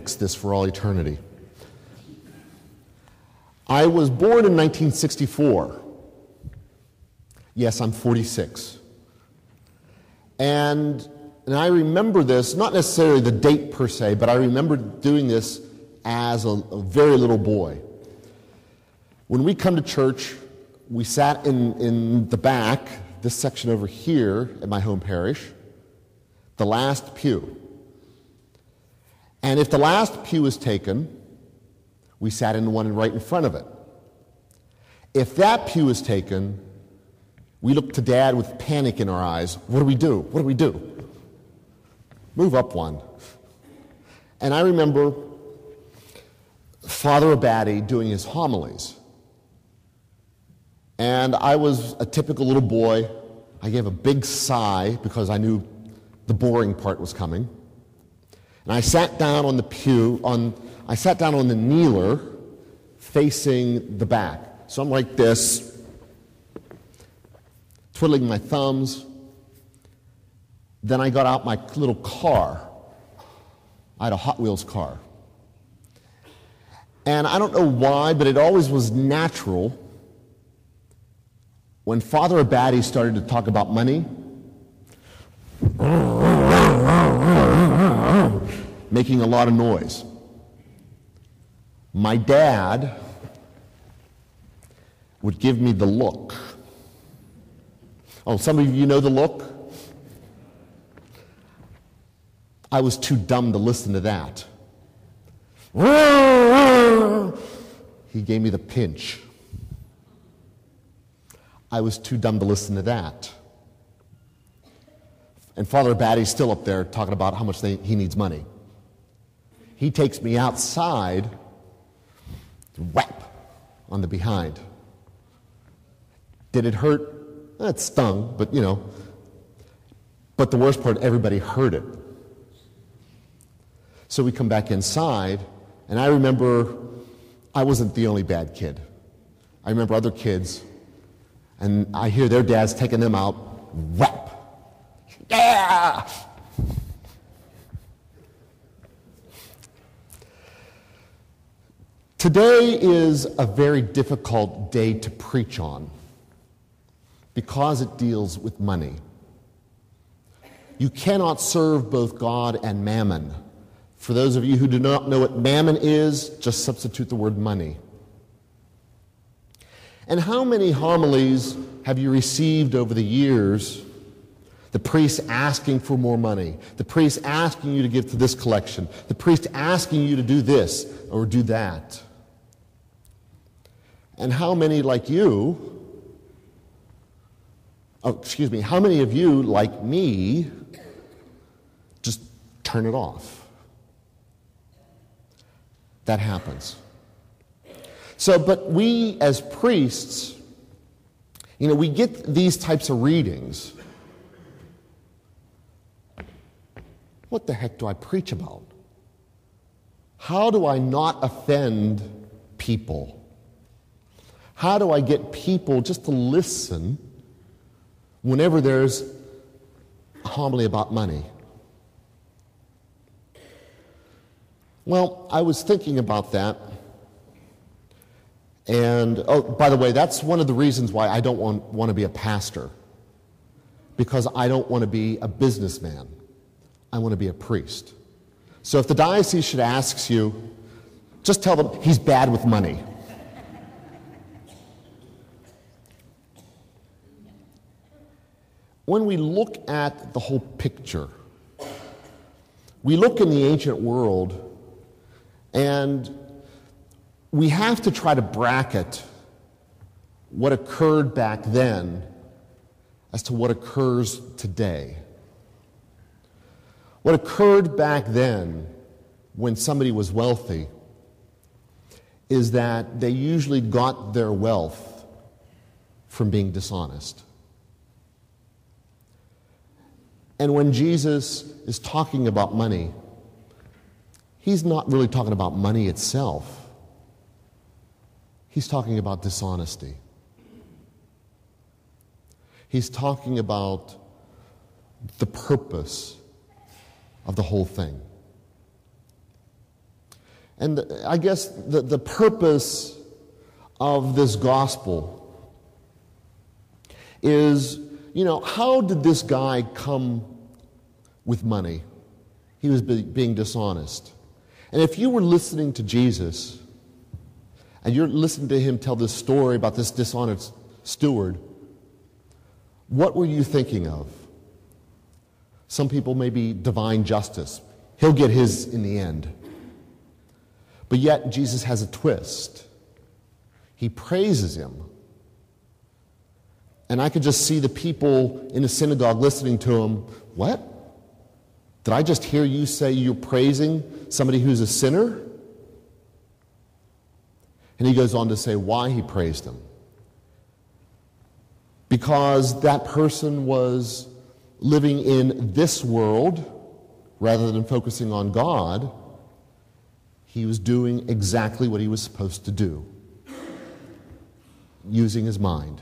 fix this for all eternity. I was born in 1964. Yes, I'm 46. And I remember this, not necessarily the date per se, but I remember doing this as a very little boy. When we come to church, we sat in the back, this section over here at my home parish, the last pew. And if the last pew was taken, we sat in the one right in front of it. If that pew was taken, we looked to Dad with panic in our eyes. What do we do? What do we do? Move up one. And I remember Father Abadie doing his homilies. And I was a typical little boy. I gave a big sigh because I knew the boring part was coming. And I sat down on the pew, I sat down on the kneeler facing the back. So I'm like this, twiddling my thumbs. Then I got out my little car. I had a Hot Wheels car. And I don't know why, but it always was natural when Father Abadie started to talk about money, making a lot of noise. My dad would give me the look. Oh, some of you know the look? I was too dumb to listen to that. He gave me the pinch. I was too dumb to listen to that. And Father Abadie's still up there talking about how much he needs money. He takes me outside, whap, on the behind. Did it hurt? It stung, but you know. But the worst part, everybody heard it. So we come back inside, and I remember I wasn't the only bad kid. I remember other kids, and I hear their dads taking them out, whap. Yeah! Today is a very difficult day to preach on because it deals with money. You cannot serve both God and mammon. For those of you who do not know what mammon is, just substitute the word money. And how many homilies have you received over the years? The priest asking for more money. The priest asking you to give to this collection. The priest asking you to do this or do that. And how many like you, how many of you like me just turn it off? That happens. So, but we as priests, we get these types of readings. What the heck do I preach about? How do I not offend people? How do I get people just to listen whenever there's a homily about money? Well, I was thinking about that. And, oh, by the way, that's one of the reasons why I don't want to be a pastor. Because I don't want to be a businessman. I want to be a priest. So if the diocese should ask you, just tell them he's bad with money. When we look at the whole picture, we look in the ancient world and we have to try to bracket what occurred back then as to what occurs today. What occurred back then when somebody was wealthy is that they usually got their wealth from being dishonest. And when Jesus is talking about money, he's not really talking about money itself. He's talking about dishonesty. He's talking about the purpose of the whole thing. And I guess the purpose of this gospel is, how did this guy come with money? He was being dishonest. And if you were listening to Jesus, and you're listening to him tell this story about this dishonest steward, what were you thinking of? Some people maybe divine justice. He'll get his in the end. But yet Jesus has a twist. He praises him. And I could just see the people in the synagogue listening to him. What? Did I just hear you say you're praising somebody who's a sinner? And he goes on to say why he praised him. Because that person was living in this world rather than focusing on God. He was doing exactly what he was supposed to do, using his mind.